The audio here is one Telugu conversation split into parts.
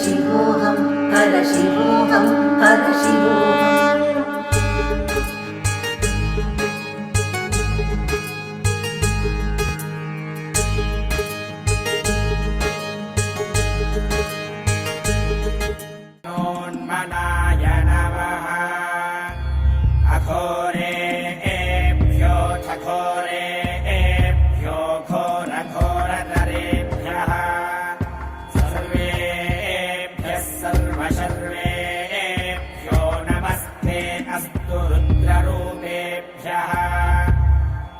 शिवोऽहं हर शिवोऽहं हर शिवोऽहम्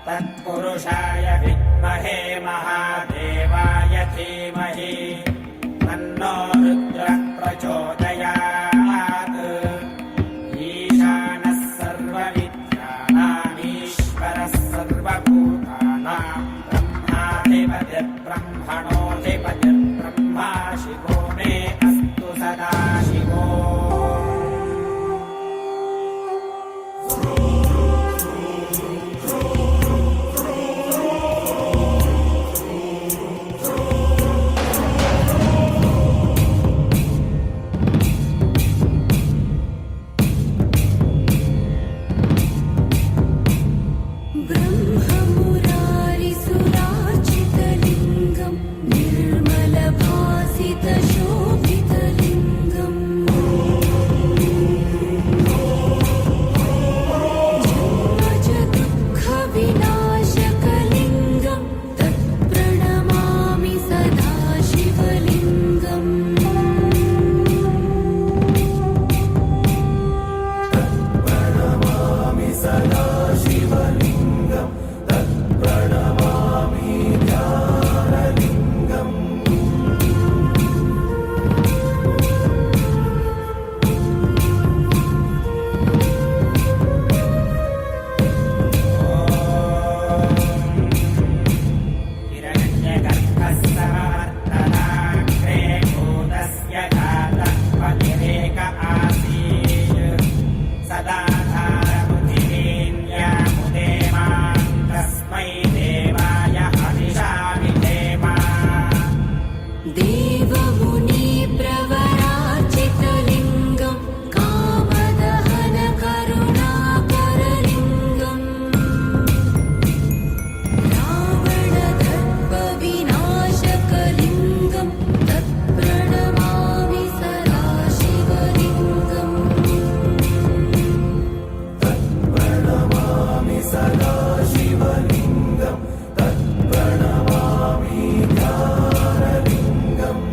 तत्पुरुषाय विद्महे महादेवाय धीमहि तन्नो रुद्रः प्रचोदयात्। ईशानः सर्वविद्यानामीश्वरः सर्वभूतानां ब्रह्माधिपतिर्ब्रह्मणोऽधिपतिर्ब्रह्मा शिवो मे अस्तु सदा शिवो। शिवलिङ्गं तत्प्रणमामि ज्ञानलिङ्गम्।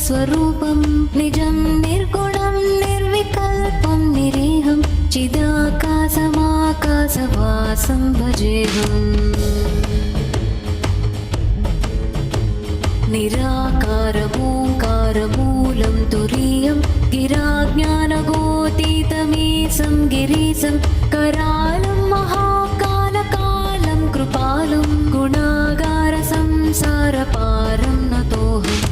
स्वरूपं निजं निर्गुणं निर्विकल्पं निरीहं चिदाकाशमाकाशवासं भजेऽहम् निराकारमोङ्कारमूलं तुरीयं गिराज्ञानगोतीतमीशं गिरीशं करालं महाकालकालं कृपालं गुणागारसंसारपारं नतोऽहम्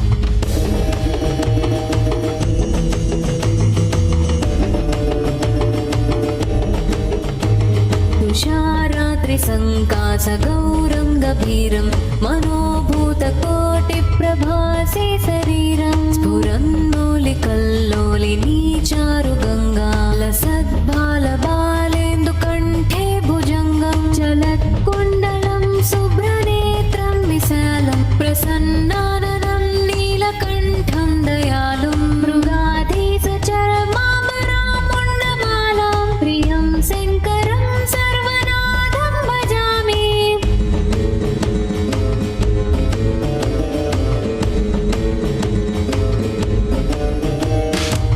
तुषारात्रिसङ्काशगौरं गभीरं मनोभूतकोटिप्रभासे शरीरं स्फुरन्नोलिकल्लोलिनी चारुगङ्गा लसद्बालबालेन्दुकण्ठे भुजङ्गं चलत्कुण्डलं शुभ्रनेत्रं विशालं प्रसन्नाननं नीलकण्ठं दयालुं मृगाधीशचर्माम्बरामुण्डमालां प्रियं शङ्करं सर्वनाथं भजामि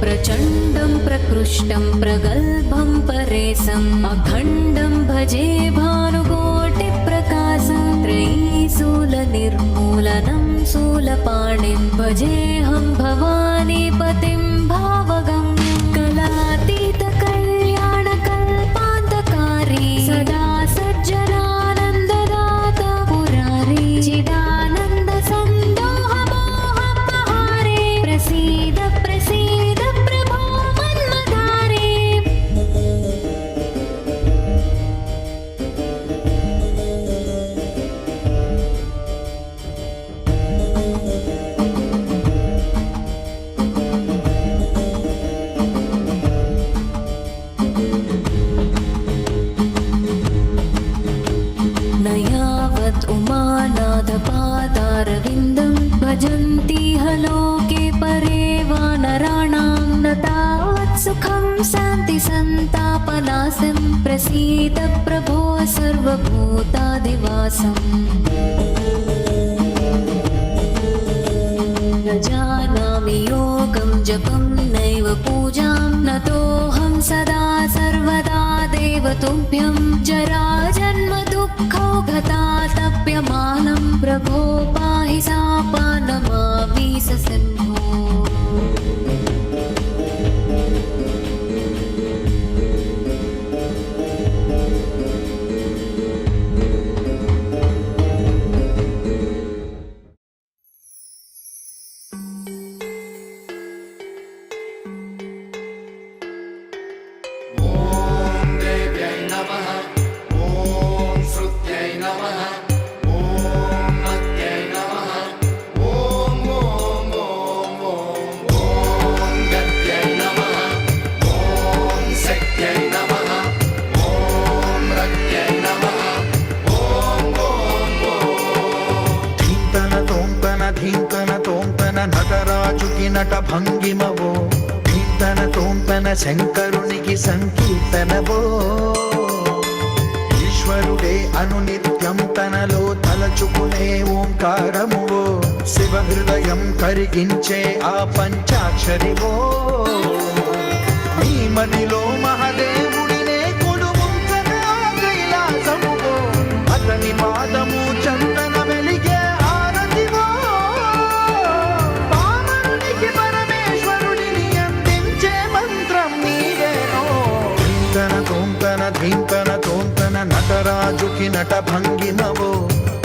प्रचण्डं प्रकृष्टं प्रगल्भं परेशम् अखण्डं भजे भानुकोटिप्रकाशं त्रयीशूलनिर्मूलनं शूलपाणिं भजेऽहं भवानीपतिं भावगम्यं कलातीतकल्याणकल्पान्तकारी सदा सज्जनानन्ददाता पुरारी चिदानन्दसन्दोहमोहपहारे प्रसीद प्रसीद प्रभो मन्मधारे न यावत् उमानाथपादारविन्दं भजन्ति लोके परे वा नराणां न तावत् सुखं शान्तिसन्तापनाशं प्रसीद प्रभो सर्वभूतादिवासम् न जानामि योगं जपं नैव पूजां नतोऽहं सदा सर्वदा देव तुभ्यं जराजन्म दुःखौघतातप्यमानं प्रभो पाहि शापान्मावीशसिन्धो देव्यै नमः ॐ श्रुत्यै नमः ॐ मत्यै नमः ॐ गत्यै नमः ॐ शक्त्यै नमः ॐ रक्त्यै नमः ధీంతన తోంతన ధీంతన తోంతన నటరాజుకి నట భంగిమవో ధీంతన తోంతన శంకరునికి సంకీర్తనవో ఈశ్వరుడే అనునిత్యం తనలో తలచుకునే ఓంకారమువో శివ హృదయం కరిగించే ఆ పంచాక్షరివో నీ మదిలో మహాదేవుడినే కొలువుంచగా కైలాసమువో అతని పాదము చందన వెలిగే హారతివో పామరునికి పరమేశ్వరుడిని అందించే మంత్రం నీవేనో ధీంతన తోంతన ధీంతన తోంతన నటరాజుకి నట భంగిమవో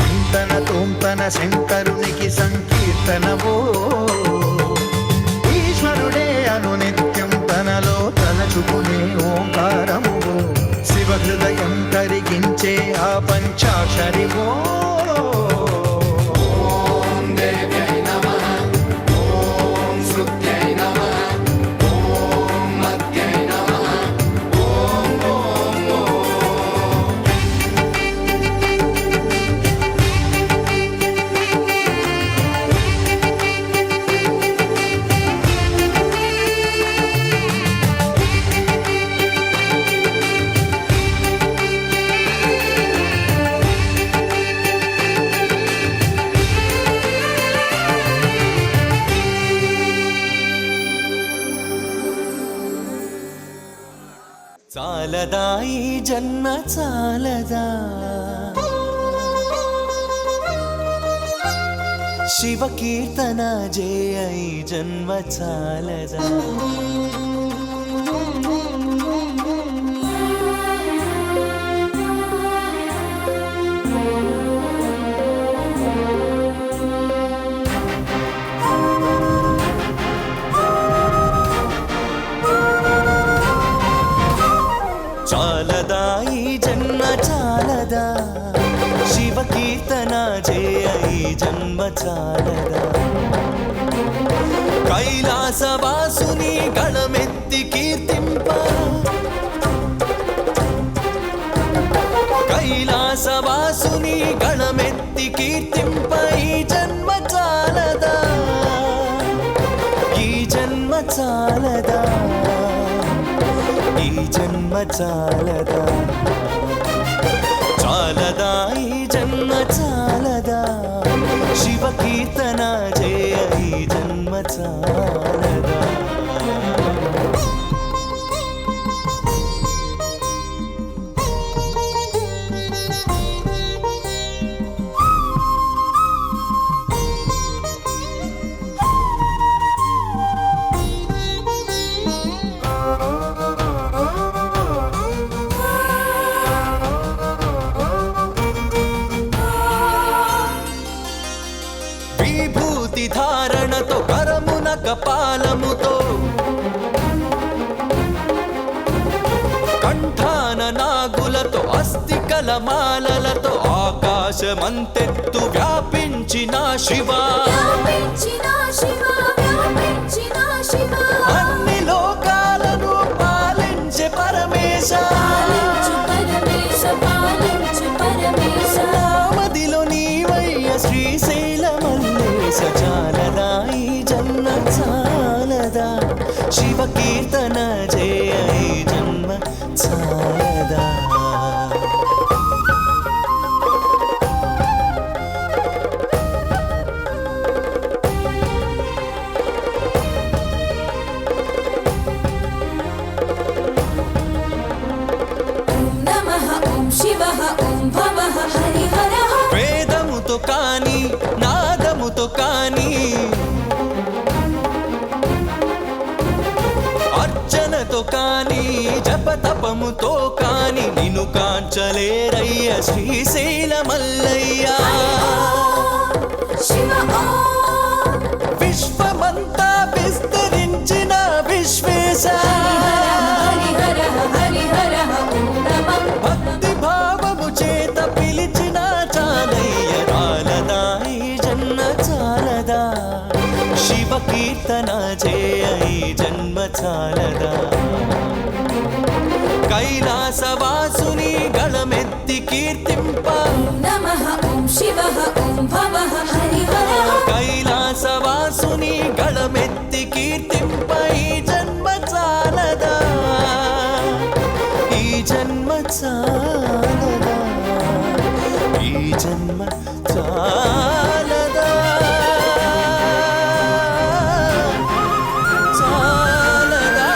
ధీంతన తోంతన శంకరునికి సంకీర్తనవో ఈశ్వరుడే అనునిత్యం తనలో తలచుకునే ఓంకారమువో శివ హృదయం కరిగించే ఆ పంచాక్షరివో देव्यै नमः ॐ श्रुत्यै नमः ॐ मत्यै नमः చాలదా ఈ జన్మ చాలదా శివ కీర్తన జయ ఈ జన్మ చాలదా చాలదా ఈ జన్మ చాలదా శివ కీర్తన జయ ఈ జన్మ చాలదా కైలాసవాసుని గళమెత్తి కీర్తింప కైలాసవాసుని గళమెత్తి కీర్తింప ఈ జన్మ చాలదా ఈ జన్మ చాలదా ఈ జన్మ చాలదా చాలదా ఈ జన్మ చాలదా శివ కీర్తన జయ ఈ జన్మ చాలదా విభూతి ధారణతో కరమున కపాలముతో కంఠాన నాగులతో అస్థికల మాలలతో ఆకాశమంతెత్తు వ్యాపించిన శివా అన్ని లోకాలను పాలించే పరమేశ మదిలో నీవయ్య శ్రీశైల మల్లేశ చాలదా ఈ జన్మ చాలదా శివ కీర్తన జయ ఈ జన్మ చాలదా వేదముతో కాని నాదముతో కాని అర్చనతో కాని జపతపముతో కాని నిన్ను కాంచలేరయ్య శ్రీశైల మల్లయ్య విశ్వమంతా విస్తరించిన విశ్వేశ భక్తి భావము చేత పిలిచిన చాలయ్య చాలదా ఈ జన్మ చాలదా శివ కీర్తన జయ ఈ జన్మ చాలదా కైలాసవాసుని గళమెత్తి కీర్తింప కైలాసవాసుని గళమెత్తి కీర్తింప ఈ జన్మ చాలదా ఈ జన్మ చాలదా ఈ జన్మ చాలదా చాలదా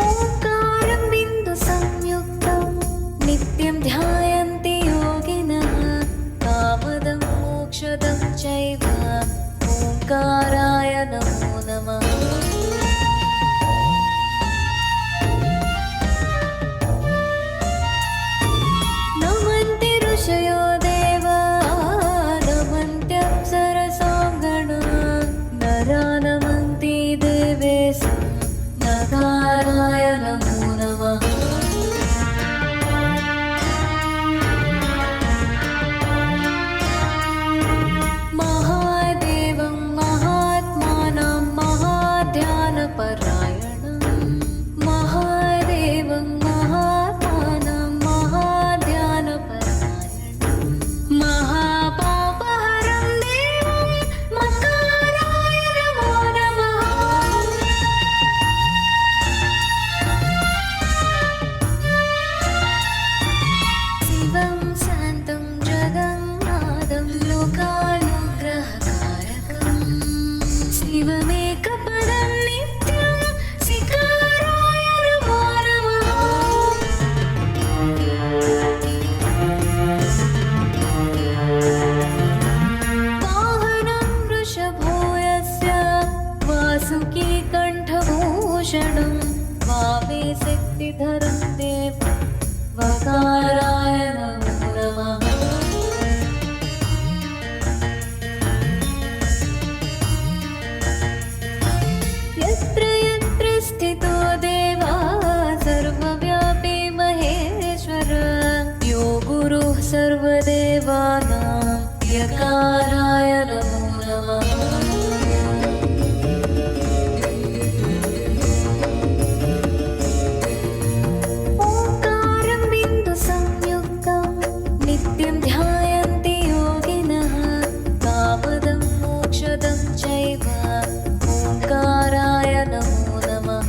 ఓంకారం బిందు సంయుక్తం నిత్యం ధ్యాయంతి యోగినః కామదం మోక్షదం చైవ ఓంకారాయ నమో నమః నమంతి ఋషయో దేవా నమంత్యప్సరసాం గణః నరా నమంతి దేవేశ నగారాయ నమో నమః మహాదేవం మహాత్మానం మహాధ్యానపరాయణం మహాదేవం वामे शक्तिधरं देवं वकाराय नमो नमः। यत्र यत्र स्थितो देवा सर्वव्यापी महेश्वर यो गुरुः सर्वदेवानां यकाराय नमो नमः। ओंकारं बिन्दुसंयुक्तं नित्यं ध्यायन्ति योगिनः कामदं मोक्षदं चैव ओंकाराय नमो नमः।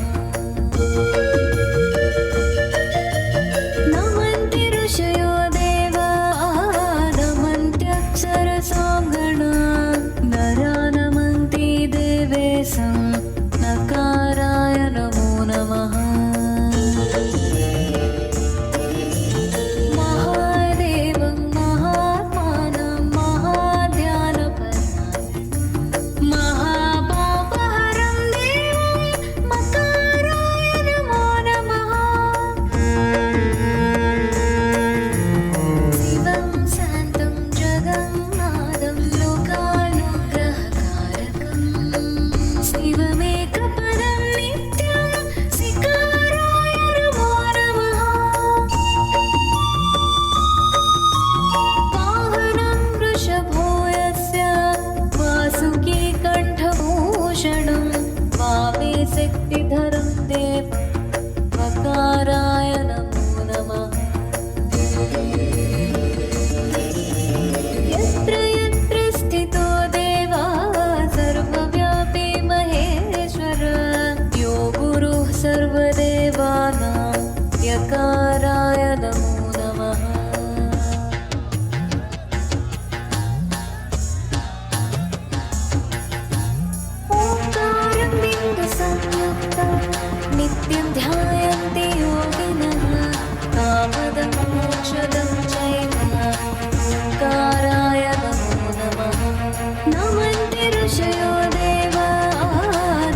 नमन्ति ऋषयो देवाः नमन्त्यप्सरसां गणाः नरा नमन्ति देवेशं नकाराय नमो नमः। महादेवं महात्मानं महाध्यानपरायणं महापापहरं देवं मकाराय नमो नमः। शिवं शान्तं जगन्नाथं लोकानुग्रहकारकं शिवमेकपदं नित्यं शिकाराय नमो नमः। वाहनं वृषभो यस्य वासुकी कण्ठभूषणं वामे शक्तिधरं देवं वकाराय नमो नमः। यत्र यत्र स्थितो देवा सर्वव्यापी महेश्वर यो गुरुः सर्वदेवानां यकाराय नमो नमः। ओंकारं बिन्दुसंयुक्तं नित्यं ध्यायन्ति योगिनः कामदं मोक्षदं चैव ओंकाराय नमो नमः। नमन्ति ऋषयो देवाः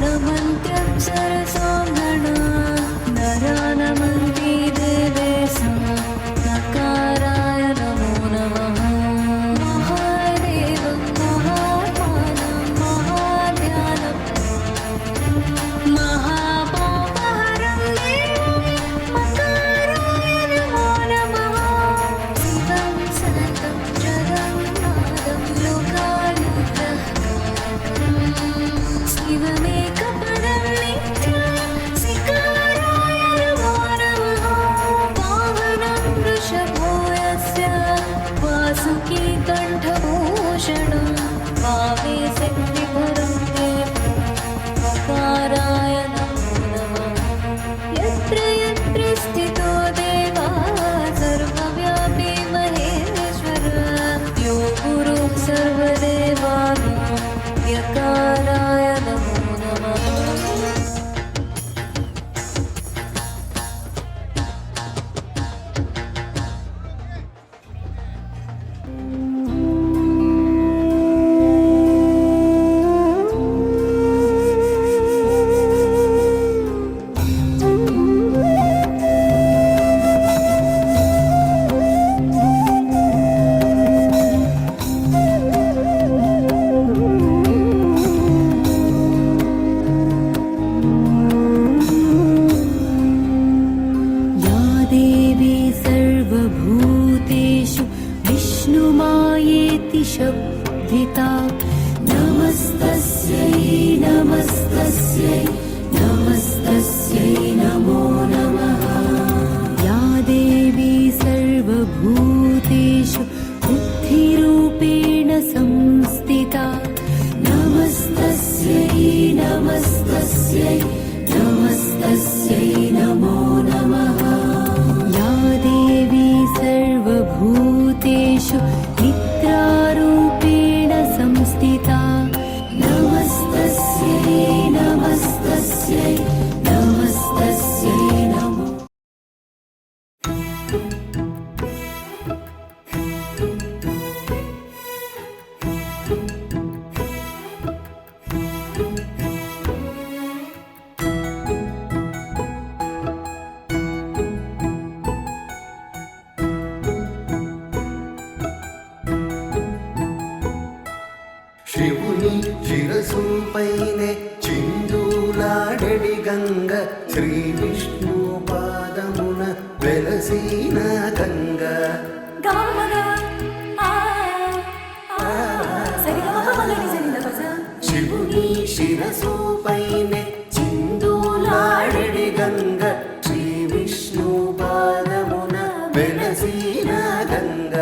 नमन्त्यप्सरसां गणाः नरा नमन्ति देवेशं नकाराय नमो नमः। महादेवं महात्मानं महाध्यानपरायणं महापापहरं देवं मकाराय नमो नमः। शिवं शान्तं जगन्नाथं लोकानुग्रहकारकं शिवमेकपदं नित्यं शिकाराय नमो नमः। वाहनं वृषभो यस्य वासुकी कण्ठभूषणं वामे शक्तिधरं देवं वकाराय नमो नमः। यत्र यत्र स्थितो देवा सर्वव्यापी महेश्वर यो गुरुः सर्वदेवानां यकाराय नमो नमः। या देवी सर्वभूतेषु विष्णुमायेति शब्दिता नमस्तस्यै नमस्तस्यै नमस्तस्यै नमो नमः। या देवी सर्वभूतेषु बुद्धिरूपेण संस्थिता नमस्तस्यै नमस्तस्यै नमस्तस्यै नमो नमः। या देवी सर्वभूतेषु निद्रारूपेण संस्थिता नमस्तस्यै नमस्तस्यै नमस्तस्यै नमो। శిరసుపైనే చిందులాడెడి గంగ శ్రీ విష్ణు పాదమున వెలసిన గంగ శివుని శిరసుపైనే చిందులాడెడి గంగ శ్రీ విష్ణు పాదమున వెలసిన గంగ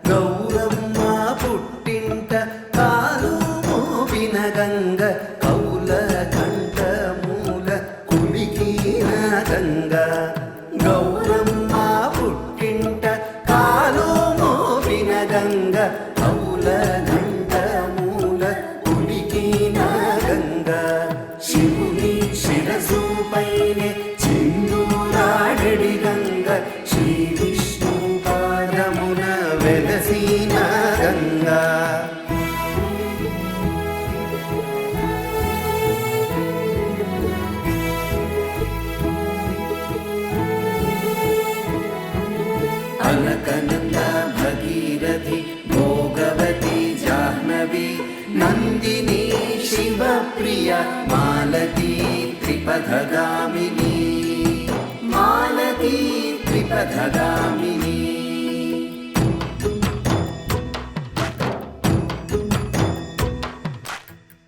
గౌరమ్మ పుట్టింట కాలు మోపిన గంగ కౌల కంఠ మూల కులికిన గంగ గౌరమ్మ పుట్టింట కాలు మోపిన గంగ కౌల కంఠ మూల కులికిన గంగ శివుని శిరసుపైనే చిందులాడెడి గంగ శ్రీ విష్ణు పాదమున వెలసిన గంగా అలకనంద భగీరథి భోగవతి జాహ్నవి నందిని శివప్రియ మాలతీ త్రిపథగామిని మాలతీ త్రిపథగామిని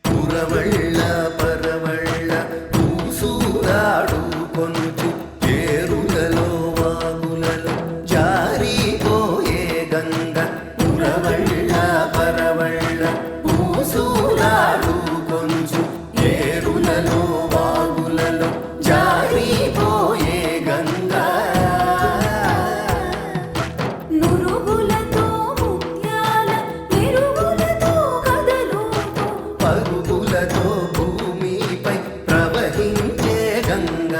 పురవళ్ళ పరవళ్ళ పూసూరాడు కొంచు చేరులలో వాగులలో జారిపోయే గంగ పురవళ్ళ పరవళ్ళ పూసూరాడు కొంచు చేరులలో వాగులలో జారిపోయే గంగ నురుగులతో ముత్యాల మెరుగులతో కదలుతూ పరుగులతో భూమిపై ప్రవహించే గంగ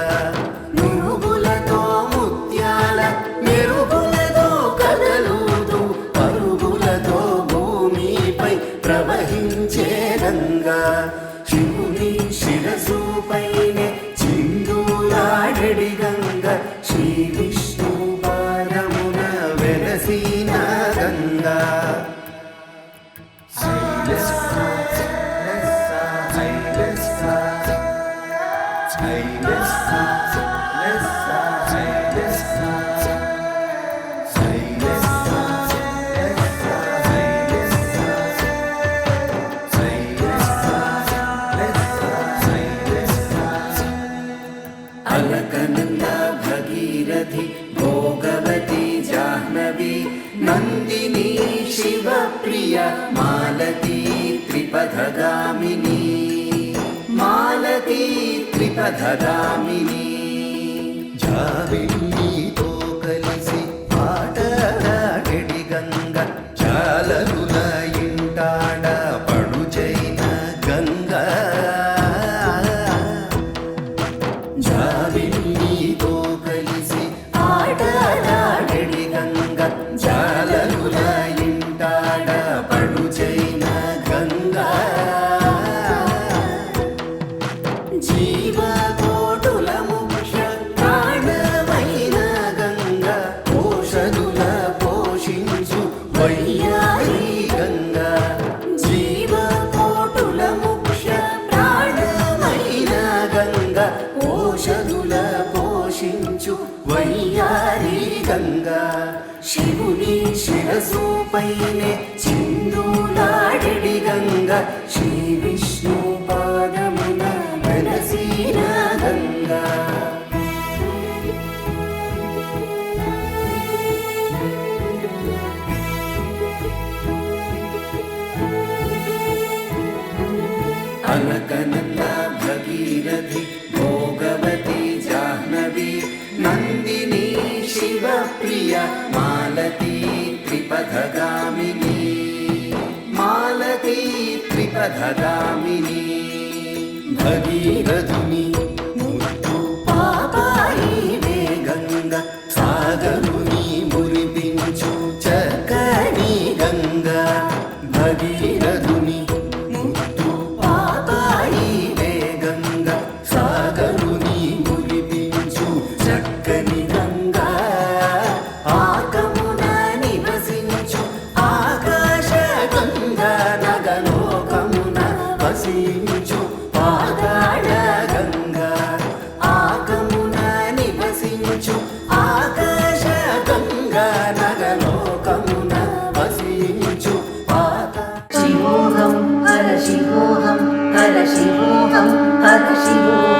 నురుగులతో ముత్యాల మెరుగులతో కదలుతూ పరుగులతో భూమిపై ప్రవహించే గంగ శివుని శిరసుపైనే చిందులాడెడి గంగ శ్రీ విష్ణు పాదమున వెలసిన గంగా అలకనంద భగీరథి భోగవతి జాహ్నవి నందిని శివప్రియ మాలతీ త్రిపథగామిని మాలతీ త్రిపథగామిని జాబిల్లితో కలిసి పాటలాడెడి గంగ చాలరుల ఇంటాడ పడుచైన గంగ జాబిల్లితో కలిసి ఆటలాడెడి గంగ జాలరుల ఇంటాడ పడుచైన గంగ జీవకోటుల ముఖ్య ప్రాణమైన గంగ ఔషధుల పోషించు వయ్యారి గంగ జీవకోటుల ముఖ్య ప్రాణమైన గంగ ఔషధుల పోషించు వయ్యారి గంగ శివుని శిరసుపైనే చిందులాడెడి గంగ శ్రీ విష్ణు పాదమున వెలసిన గంగ అలకనంద భగీరథి భోగవతి జాహ్నవి నందిని శివప్రియ మాలతీ త్రిపథగామిని మాలతీ త్రిపథగామిని భగీరథుని ముద్దు పాపాయి వే గంగ సాగరుని మురిపించు చక్కని గంగ భగీరథుని ముద్దు పాపాయి వే గంగ సాగరుని మురిపించు చక్కని గంగ ఆకమున నివసించు ఆకాశ గంగ నగలోకమున వసి హర శివోహం